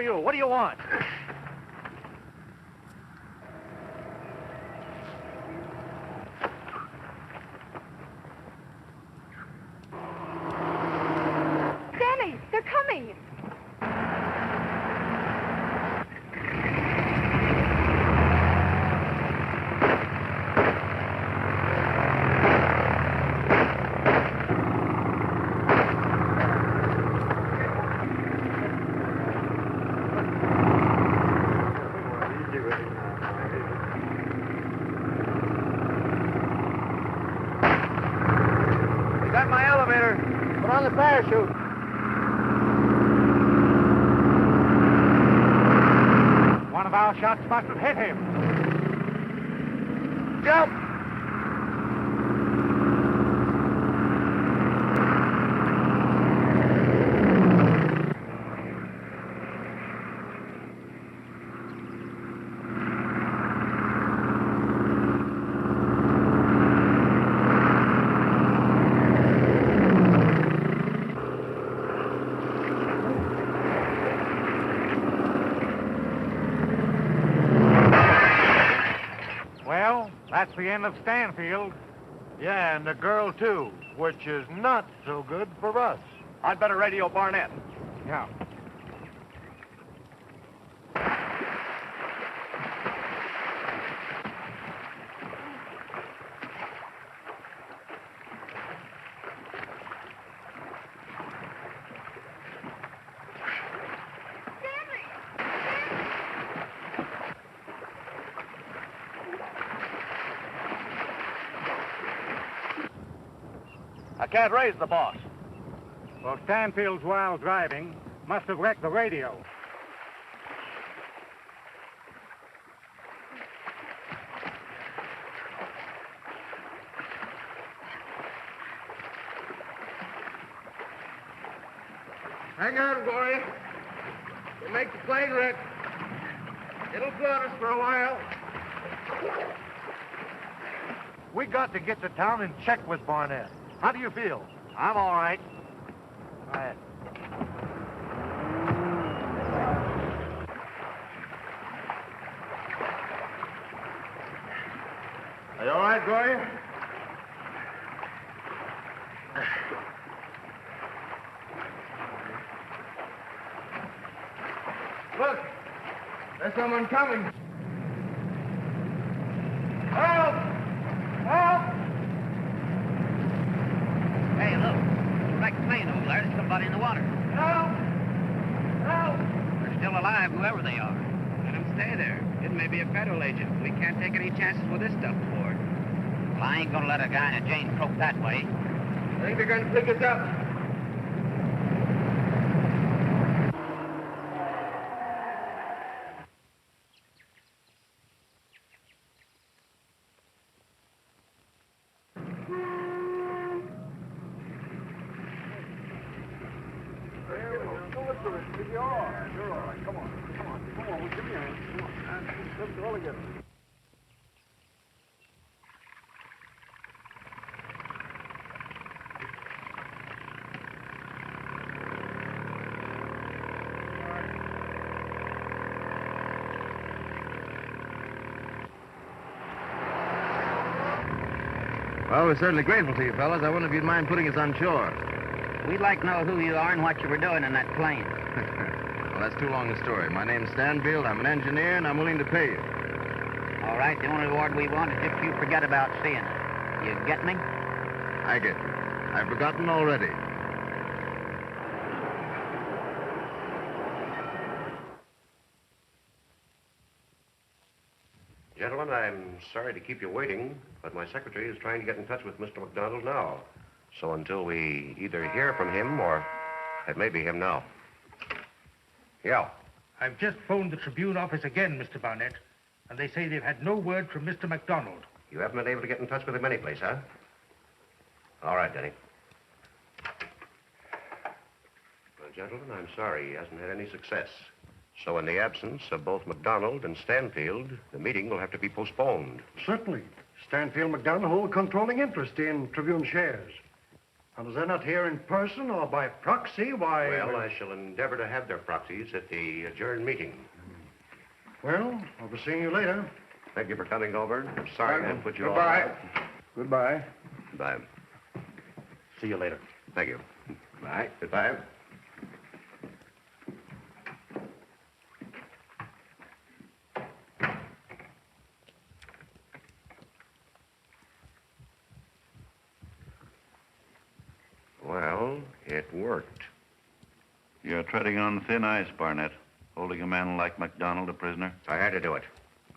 are you? What do you want? Danny, they're coming. On the parachute. One of our shots must have hit him. Jump! That's the end of Stanfield. Yeah, and the girl, too, which is not so good for us. I'd better radio Barnett. Yeah. I can't raise the boss. Well, Stanfield's wild driving must have wrecked the radio. Hang on, Gloria. We'll make the plane wreck. It'll float us for a while. We got to get to town and check with Barnett. How do you feel? I'm all right. Go ahead. Are you all right, Gloria? Look, there's someone coming. Help! Help! Hey, look. Wrecked plane over there. There's somebody in the water. Help! Help! They're still alive, whoever they are. Let them stay there. It may be a federal agent. We can't take any chances with this stuff aboard. Well, I ain't gonna let a guy in a Jane croak that way. I think they're going to pick us up. You're all right. Come on. We'll give you a hand. Come on. Let's all together. Well, we're certainly grateful to you, fellas. I wonder if you'd mind putting us on shore. We'd like to know who you are and what you were doing in that plane. Well, that's too long a story. My name's Stanfield. I'm an engineer, and I'm willing to pay you. All right, the only reward we want is if you forget about seeing us. You get me? I get you. I've forgotten already. Gentlemen, I'm sorry to keep you waiting, but my secretary is trying to get in touch with Mr. McDonald now. So until we either hear from him or it may be him now. Yeah. I've just phoned the Tribune office again, Mr. Barnett, and they say they've had no word from Mr. McDonald. You haven't been able to get in touch with him anyplace, huh? All right, Denny. Well, gentlemen, I'm sorry he hasn't had any success. So in the absence of both McDonald and Stanfield, the meeting will have to be postponed. Certainly. Stanfield McDonald hold a controlling interest in Tribune shares. And is they're not here in person or by proxy, why... Well, I shall endeavor to have their proxies at the adjourned meeting. Well, I'll be seeing you later. Thank you for coming over. I'm sorry to put you Goodbye. all... Goodbye. Goodbye. See you later. Thank you. Bye. Goodbye. Well, it worked. You're treading on thin ice, Barnett, holding a man like MacDonald a prisoner. I had to do it.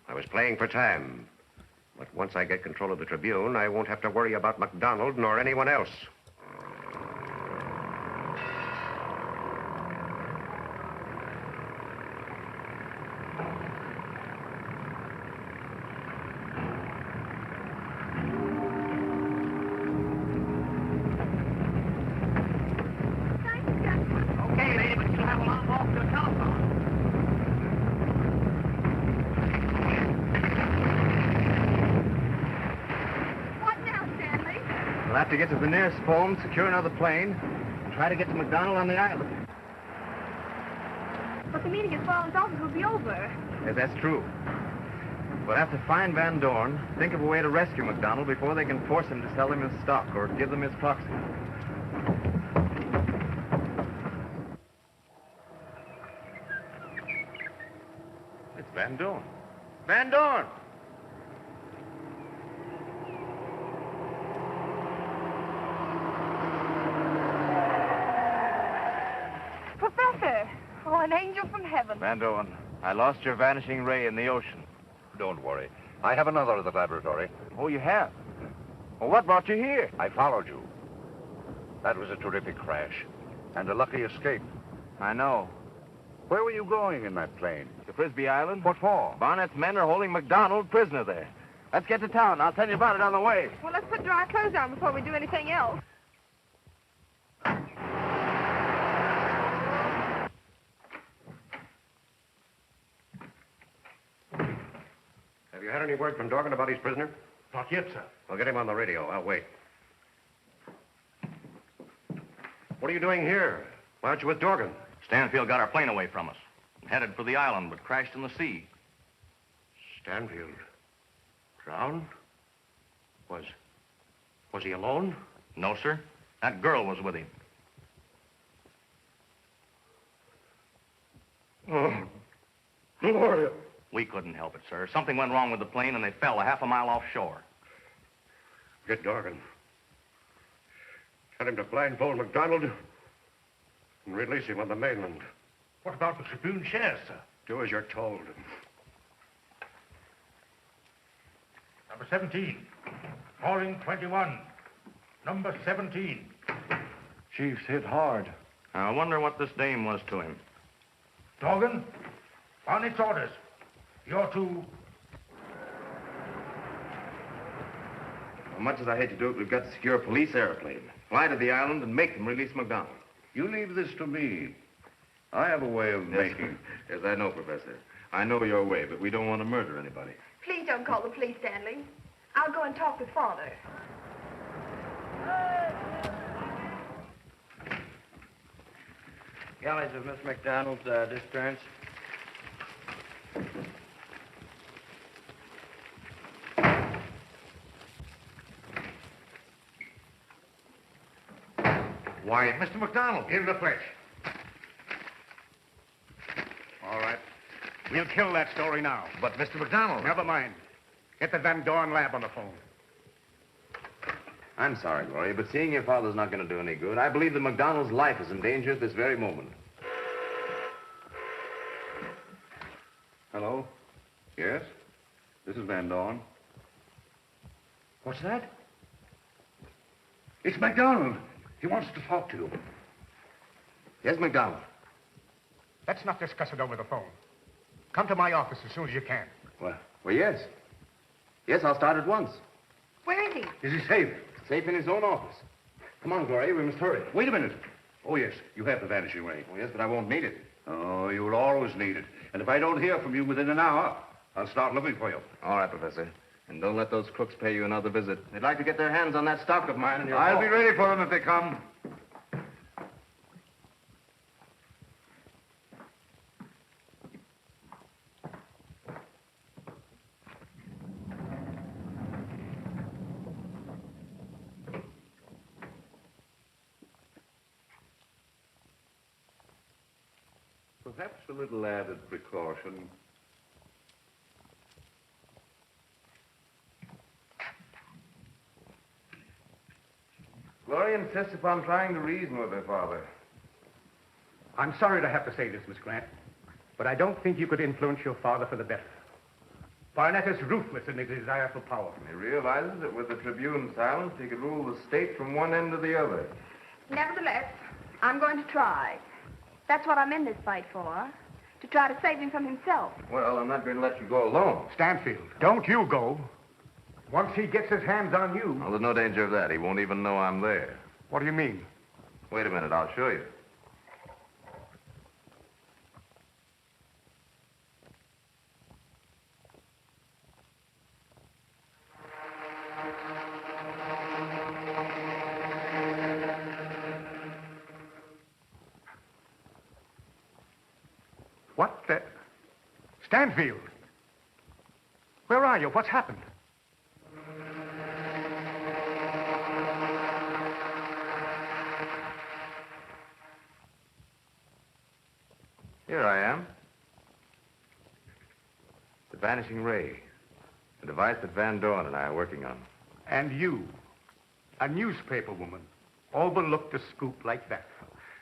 I was playing for time. But once I get control of the Tribune, I won't have to worry about MacDonald nor anyone else. Okay, lady, but you'll have a long walk to the telephone. What now, Stanley? We'll have to get to the nearest phone, secure another plane, and try to get to McDonald on the island. But the meeting at Farland's office will be over. Yes, that's true. We'll have to find Van Dorn, think of a way to rescue McDonald before they can force him to sell him his stock or give them his proxy. It's Van Dorn. Van Dorn! Professor! Oh, an angel from heaven. Van Dorn, I lost your vanishing ray in the ocean. Don't worry. I have another at the laboratory. Oh, you have? Well, what brought you here? I followed you. That was a terrific crash. And a lucky escape. I know. Where were you going in that plane? To Frisbee Island? What for? Barnett's men are holding McDonald prisoner there. Let's get to town. I'll tell you about it on the way. Well, let's put dry clothes on before we do anything else. Have you had any word from Dorgan about his prisoner? Not yet, sir. I'll get him on the radio. I'll wait. What are you doing here? Why aren't you with Dorgan? Stanfield got our plane away from us. Headed for the island, but crashed in the sea. Stanfield. Drowned? Was he alone? No, sir. That girl was with him. Oh, Gloria. We couldn't help it, sir. Something went wrong with the plane, and they fell a half a mile offshore. Get Dorgan. Tell him to blindfold MacDonald and release him on the mainland. What about the Tribune shares, sir? Do as you're told. Number 17. Calling 21. Number 17. Chief's hit hard. I wonder what this dame was to him. Dorgan, on its orders. You're to... As much as I hate to do it, we've got to secure a police airplane. Fly to the island and make them release McDonald. You leave this to me. I have a way of making... Yes, I know, Professor. I know your way, but we don't want to murder anybody. Please don't call the police, Stanley. I'll go and talk with Father. Galleys of Miss McDonald's disappearance. Why, Mr. McDonald, in the flesh. All right. We'll kill that story now. But, Mr. McDonald... Never mind. Get the Van Dorn lab on the phone. I'm sorry, Gloria, but seeing your father's not going to do any good. I believe that McDonald's life is in danger at this very moment. Hello? Yes? This is Van Dorn. What's that? It's MacDonald. He wants to talk to you. Yes, McDonald. Let's not discuss it over the phone. Come to my office as soon as you can. Well, yes. Yes, I'll start at once. Where is he? Is he safe? Safe in his own office. Come on, Gloria, we must hurry. Wait a minute. Oh, yes, you have the vanishing ray. Oh, yes, but I won't need it. Oh, you'll always need it. And if I don't hear from you within an hour, I'll start looking for you. All right, Professor. And don't let those crooks pay you another visit. They'd like to get their hands on that stock of mine in your I'll vault. be ready for them if they come. Perhaps a little added precaution. Gloria insists upon trying to reason with her father. I'm sorry to have to say this, Miss Grant, but I don't think you could influence your father for the better. Barnett is ruthless in his desire for power. He realizes that with the Tribune's silence, he could rule the state from one end to the other. Nevertheless, I'm going to try. That's what I'm in this fight for. To try to save him from himself. Well, I'm not going to let you go alone. Stanfield, don't you go. Once he gets his hands on you... Well, there's no danger of that. He won't even know I'm there. What do you mean? Wait a minute, I'll show you. What the... Stanfield! Where are you? What's happened? Here I am. The Vanishing Ray. A device that Van Dorn and I are working on. And you, a newspaper woman, overlooked a scoop like that.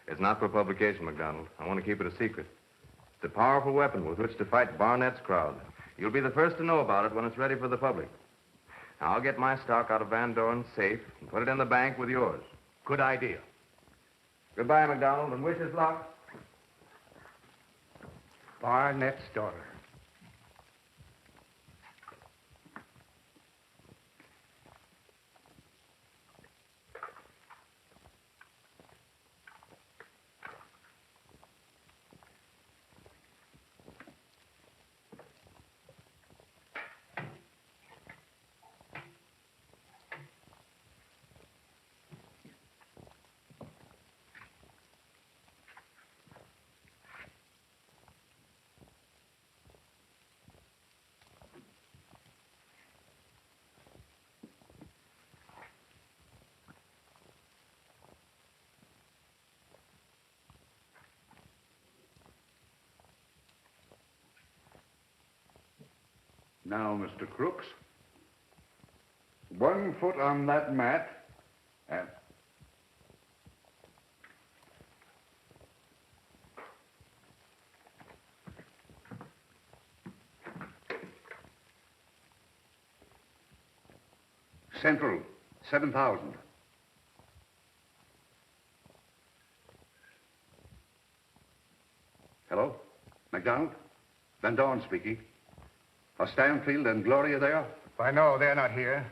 It's not for publication, MacDonald. I want to keep it a secret. It's a powerful weapon with which to fight Barnett's crowd. You'll be the first to know about it when it's ready for the public. Now, I'll get my stock out of Van Dorn's safe and put it in the bank with yours. Good idea. Goodbye, MacDonald, and wish us luck. Barnett's daughter. Now, Mr. Crooks, 1 foot on that mat, and... Central, 7,000. Hello? MacDonald? Van Dorn speaking. Are Stanfield and Gloria there? I know they're not here.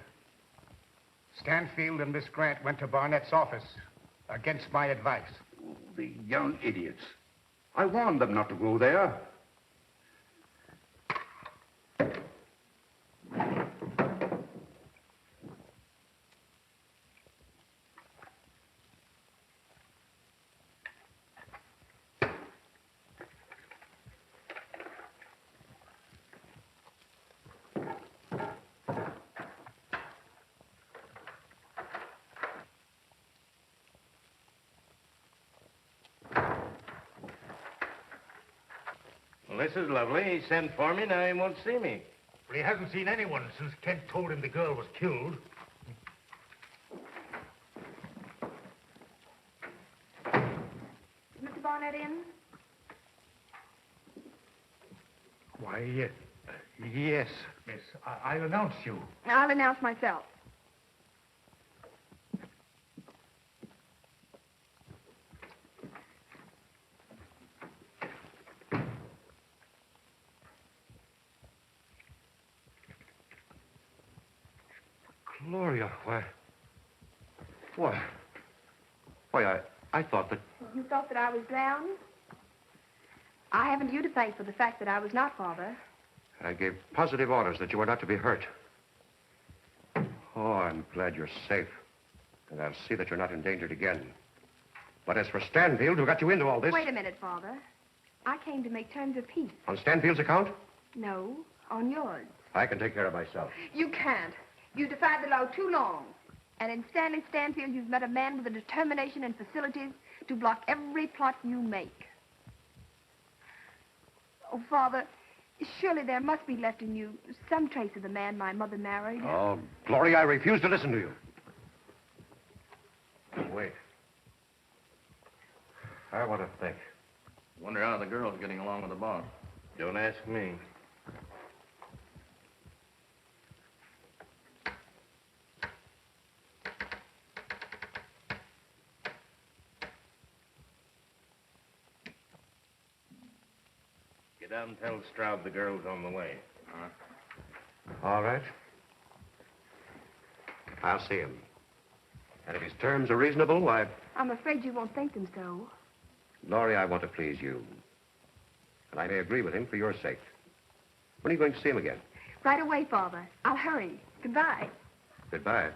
Stanfield and Miss Grant went to Barnett's office against my advice. The young idiots. I warned them not to go there. Well, this is lovely. He sent for me, now he won't see me. But he hasn't seen anyone since Kent told him the girl was killed. Is Mr. Barnett in? Why, yes, miss. I'll announce you. I'll announce myself. Gloria, I thought that... You thought that I was drowned? I haven't you to thank for the fact that I was not, Father. I gave positive orders that you were not to be hurt. Oh, I'm glad you're safe. And I'll see that you're not endangered again. But as for Stanfield, who got you into all this... Wait a minute, Father. I came to make terms of peace. On Stanfield's account? No, on yours. I can take care of myself. You can't. You've defied the law too long. And in Stanley Stanfield, you've met a man with the determination and facilities to block every plot you make. Oh, Father, surely there must be left in you some trace of the man my mother married. Oh, Gloria, I refuse to listen to you. Wait. I want to think. Wonder how the girl's getting along with the boss. Don't ask me. Get down and tell Stroud the girl's on the way. All right. I'll see him. And if his terms are reasonable, I'm afraid you won't think them so. Laurie, I want to please you. And I may agree with him for your sake. When are you going to see him again? Right away, Father. I'll hurry. Goodbye. Goodbye.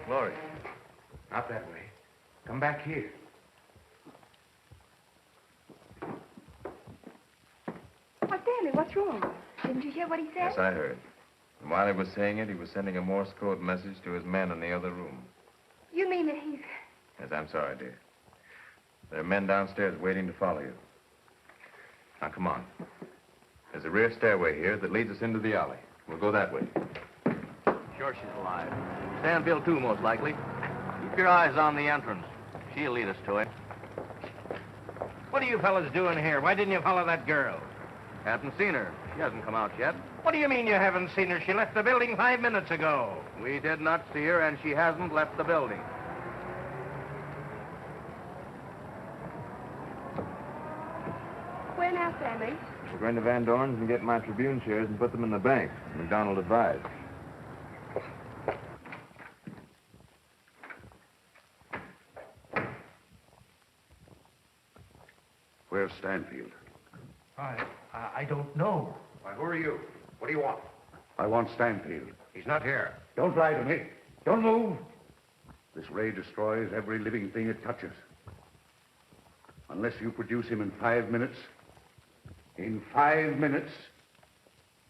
Laurie, not that way. Come back here. Oh, Stanley, what's wrong? Didn't you hear what he said? Yes, I heard. And while he was saying it, he was sending a Morse code message to his men in the other room. You mean that he's... Yes, I'm sorry, dear. There are men downstairs waiting to follow you. Now, come on. There's a rear stairway here that leads us into the alley. We'll go that way. Sure she's alive. Stanfield, too, most likely. Keep your eyes on the entrance. She'll lead us to it. What are you fellas doing here? Why didn't you follow that girl? Haven't seen her. She hasn't come out yet. What do you mean you haven't seen her? She left the building 5 minutes ago. We did not see her, and she hasn't left the building. Where now, Stanley? We're going to Van Dorn's and get my Tribune shares and put them in the bank. McDonald advised. Where's Stanfield? I don't know. Why, who are you? What do you want? I want Stanfield. He's not here. Don't lie to me. Don't move. This ray destroys every living thing it touches. Unless you produce him in 5 minutes, in 5 minutes,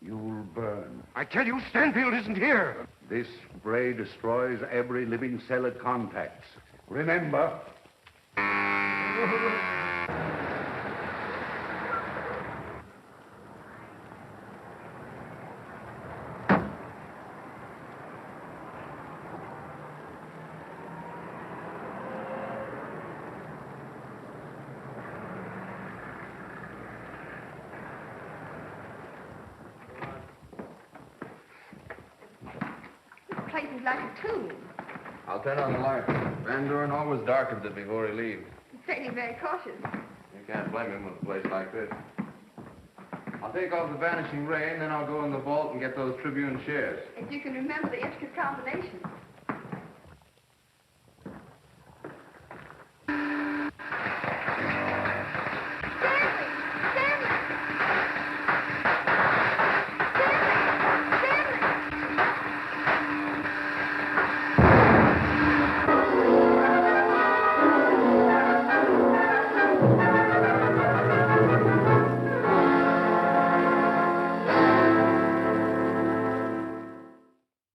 you'll burn. I tell you, Stanfield isn't here. This ray destroys every living cell it contacts. Remember. This place is like a tomb. I'll turn on the light. Van Dorn always darkens it before he leaves. He's certainly very cautious. You can't blame him with a place like this. I'll take off the vanishing ray, and then I'll go in the vault and get those Tribune shares. If you can remember the intricate combinations.